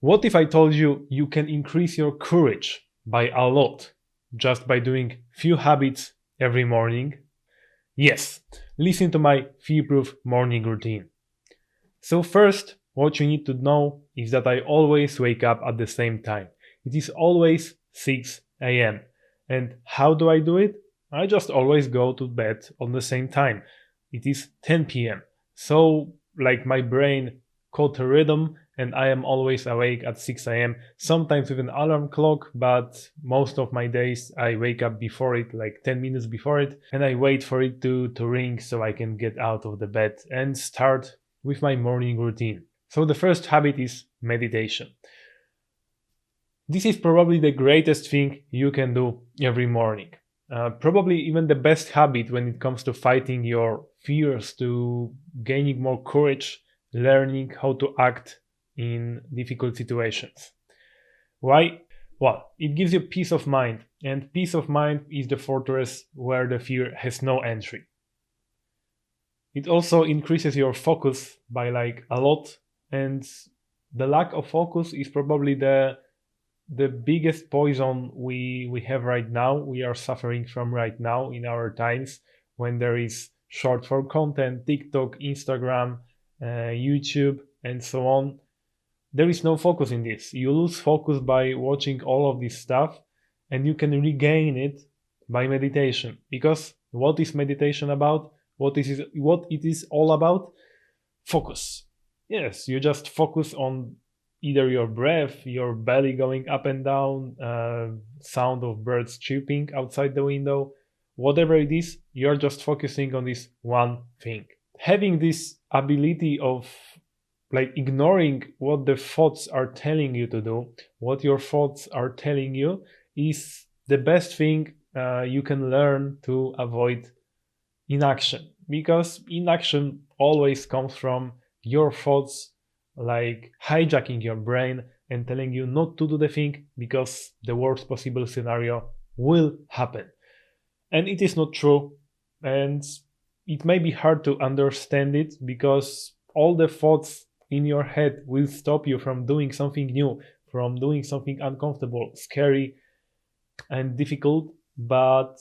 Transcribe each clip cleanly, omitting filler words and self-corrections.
What if I told you you can increase your courage by a lot just by doing few habits every morning? Yes, listen to my Fearproof morning routine. So first, what you need to know is that I always wake up at the same time. It is always 6 a.m. And how do I do it? I just always go to bed on the same time. It is 10 p.m. So, like my brain caught a rhythm and I am always awake at 6 a.m. Sometimes with an alarm clock, but most of my days I wake up before it, like 10 minutes before it, and I wait for it to ring so I can get out of the bed and start with my morning routine. So the first habit is meditation. This is probably the greatest thing you can do every morning. Probably even the best habit when it comes to fighting your fears, to gaining more courage, learning how to act in difficult situations. Why? Well, it gives you peace of mind, and peace of mind is the fortress where the fear has no entry. It also increases your focus by like a lot, and the lack of focus is probably the biggest poison we have right now, we are suffering from right now in our times, when there is short form content, TikTok, Instagram, YouTube, and so on. There is no focus in this. You lose focus by watching all of this stuff, and you can regain it by meditation. Because what is meditation about? What it is all about? Focus. Yes, you just focus on either your breath, your belly going up and down, sound of birds chirping outside the window, whatever it is, you're just focusing on this one thing. Having this ability of like ignoring what the thoughts are telling you to do, what your thoughts are telling you, is the best thing you can learn to avoid inaction, because inaction always comes from your thoughts like hijacking your brain and telling you not to do the thing because the worst possible scenario will happen. And it is not true, and it may be hard to understand it because all the thoughts in your head will stop you from doing something new, from doing something uncomfortable, scary, and difficult. But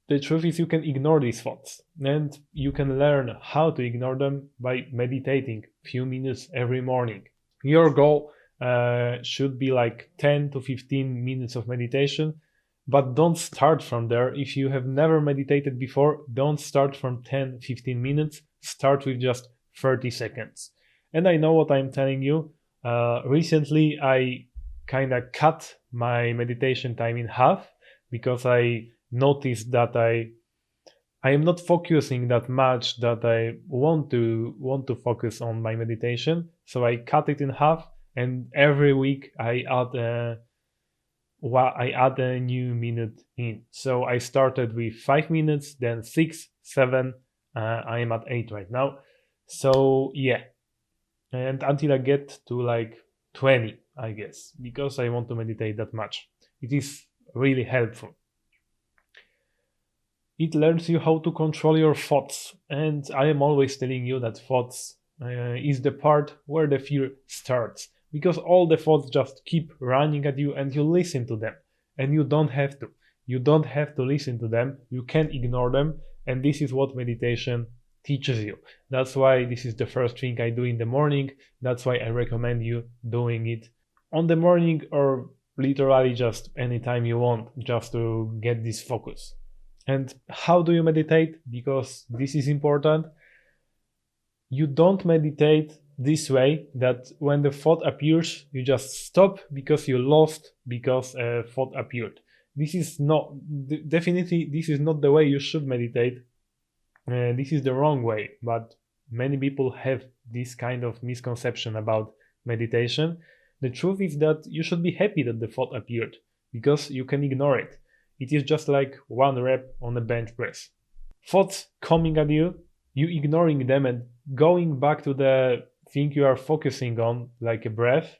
the truth is, you can ignore these thoughts, and you can learn how to ignore them by meditating few minutes every morning. Your goal should be like 10 to 15 minutes of meditation, but don't start from there. If you have never meditated before, don't start from 10-15 minutes. Start with just 30 seconds. And I know what I'm telling you. Recently, I kind of cut my meditation time in half because I noticed that I am not focusing that much that I want to focus on my meditation. So I cut it in half, and every week I add a new minute in. So I started with 5 minutes, then 6, 7. I am at 8 right now. So yeah, and until I get to like 20, I guess, because I want to meditate that much. It is really helpful. It learns you how to control your thoughts, and I am always telling you that thoughts is the part where the fear starts, because all the thoughts just keep running at you and you listen to them, and you don't have to listen to them, you can ignore them. And this is what meditation teaches you. That's why this is the first thing I do in the morning. That's why I recommend you doing it on the morning, or literally just anytime you want, just to get this focus. And how do you meditate? Because this is important. You don't meditate this way, that when the thought appears, you just stop because you lost, because a thought appeared. This is not, definitely, this is not the way you should meditate. This is the wrong way, but many people have this kind of misconception about meditation. The truth is that you should be happy that the thought appeared, because you can ignore it. It is just like one rep on a bench press. Thoughts coming at you, you ignoring them and going back to the thing you are focusing on, like a breath.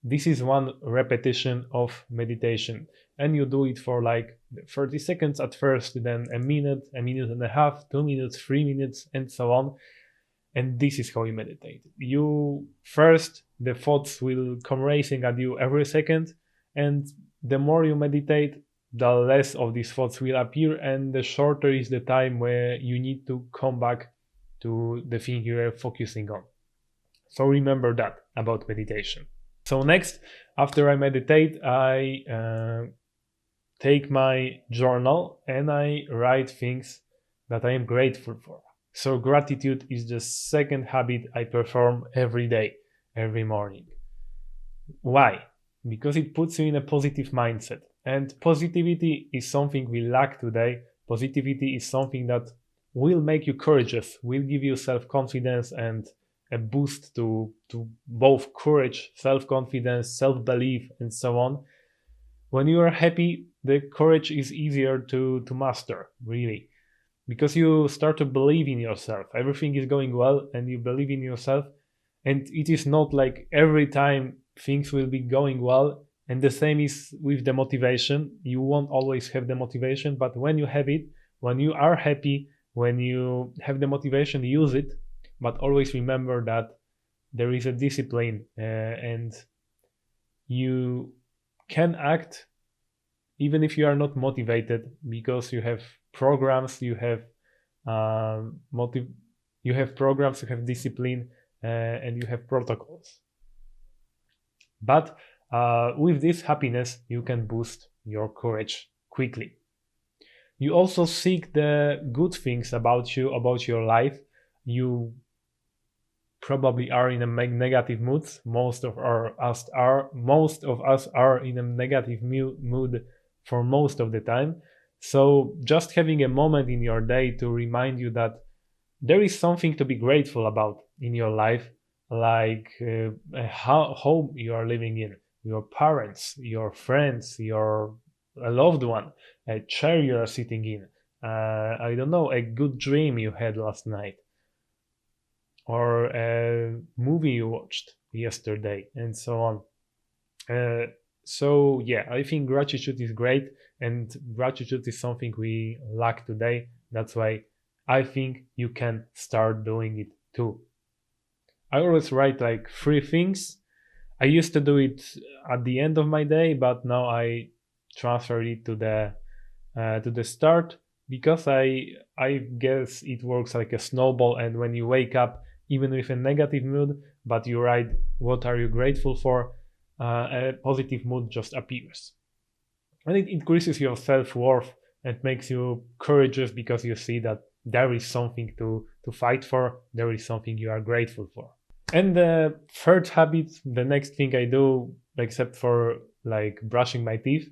This is one repetition of meditation. And you do it for like 30 seconds at first, then a minute and a half, 2 minutes, 3 minutes, and so on. And this is how you meditate. You first the thoughts will come racing at you every second, and the more you meditate, the less of these thoughts will appear, and the shorter is the time where you need to come back to the thing you are focusing on. So remember that about meditation. So next, after I meditate, I take my journal and I write things that I am grateful for. So gratitude is the second habit I perform every day, every morning. Why? Because it puts you in a positive mindset. And positivity is something we lack today. Positivity is something that will make you courageous, will give you self-confidence and a boost to both courage, self-confidence, self-belief, and so on. When you are happy, the courage is easier to master, really, because you start to believe in yourself. Everything is going well and you believe in yourself. And it is not like every time things will be going well. And the same is with the motivation. You won't always have the motivation, but when you have it, when you are happy, when you have the motivation, use it. But always remember that there is a discipline and you can act even if you are not motivated, because you have programs, you have you have programs, you have discipline, and you have protocols. But with this happiness, you can boost your courage quickly. You also seek the good things about you, about your life. You probably are in a negative mood. Most of us are in a negative mood for most of the time. So just having a moment in your day to remind you that there is something to be grateful about in your life, like a home you are living in, your parents, your friends, your loved one, a chair you are sitting in, I don't know, a good dream you had last night, or a movie you watched yesterday, and so on. So yeah, I think gratitude is great, and gratitude is something we lack today. That's why I think you can start doing it too. I always write like 3 things. I used to do it at the end of my day, but now I transfer it to the start, because I guess it works like a snowball, and when you wake up, even with a negative mood, but you write what are you grateful for, a positive mood just appears. And it increases your self-worth and makes you courageous, because you see that there is something to fight for, there is something you are grateful for. And the third habit, the next thing I do, except for like brushing my teeth,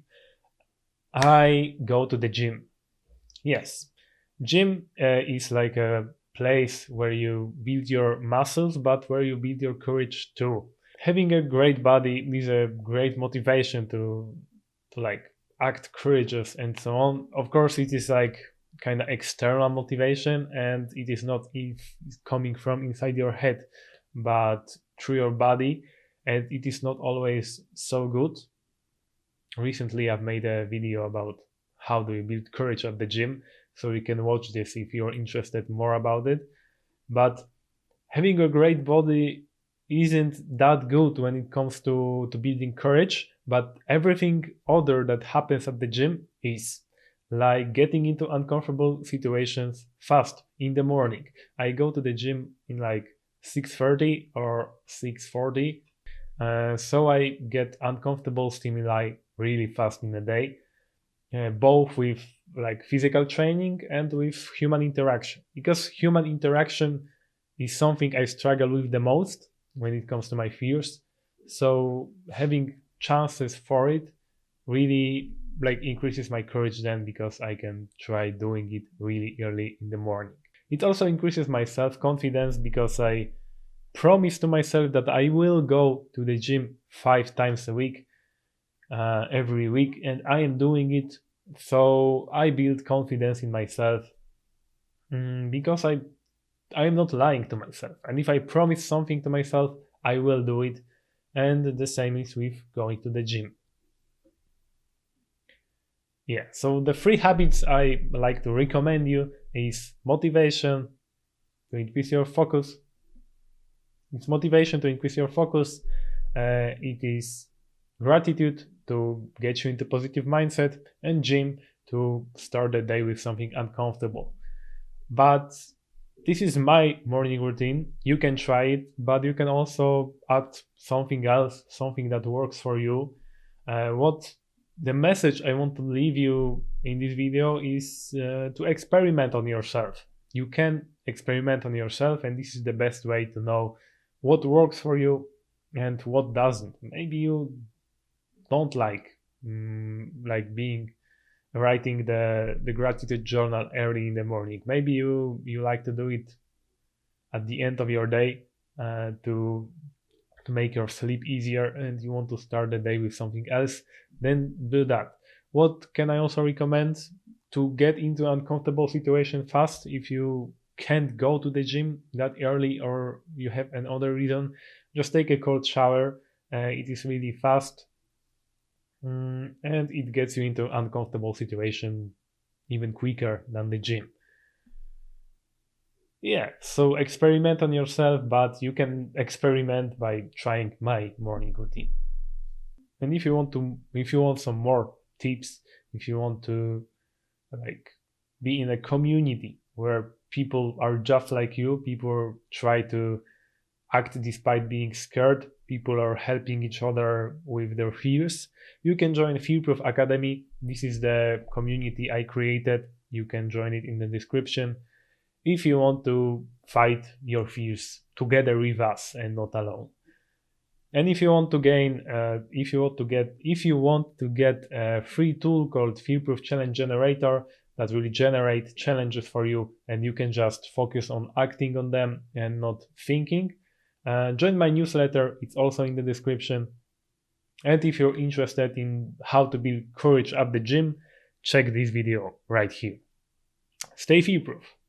I go to the gym. Yes, gym is like a place where you build your muscles, but where you build your courage too. Having a great body is a great motivation to like act courageous and so on. Of course, it is like kind of external motivation, and it is not coming from inside your head, but through your body, and it is not always so good. Recently, I've made a video about how do you build courage at the gym, so you can watch this if you're interested more about it. But having a great body isn't that good when it comes to building courage, but everything other that happens at the gym is, like getting into uncomfortable situations fast in the morning. I go to the gym in like 6:30 or 6:40, so I get uncomfortable stimuli really fast in the day, both with like physical training and with human interaction, because human interaction is something I struggle with the most when it comes to my fears. So having chances for it really like increases my courage then, because I can try doing it really early in the morning. It also increases my self-confidence, because I promise to myself that I will go to the gym 5 times a week, every week, and I am doing it. So I build confidence in myself, because I am not lying to myself, and if I promise something to myself, I will do it. And the same is with going to the gym. Yeah, so the 3 habits I like to recommend you is motivation, to increase your focus, It's motivation to increase your focus. It is gratitude to get you into positive mindset, and gym to start the day with something uncomfortable. But this is my morning routine. You can try it, but you can also add something else, something that works for you. What the message I want to leave you in this video is to experiment on yourself. You can experiment on yourself, and this is the best way to know what works for you and what doesn't. Maybe you don't like being writing the gratitude journal early in the morning. Maybe you like to do it at the end of your day, to make your sleep easier, and you want to start the day with something else, then do that. What can I also recommend? To get into uncomfortable situation fast, if you can't go to the gym that early or you have another reason, just take a cold shower. It is really fast, and it gets you into uncomfortable situation even quicker than the gym. Yeah, so experiment on yourself, but you can experiment by trying my morning routine. And if you want some more tips, if you want to like be in a community where people are just like you, people try to act despite being scared, people are helping each other with their fears, you can join Fearproof Academy. This is the community I created. You can join it in the description if you want to fight your fears together with us and not alone. And if you want to get a free tool called Fearproof Challenge Generator that will generate challenges for you, and you can just focus on acting on them and not thinking, join my newsletter. It's also in the description. And if you're interested in how to build courage at the gym, check this video right here. Stay fearproof.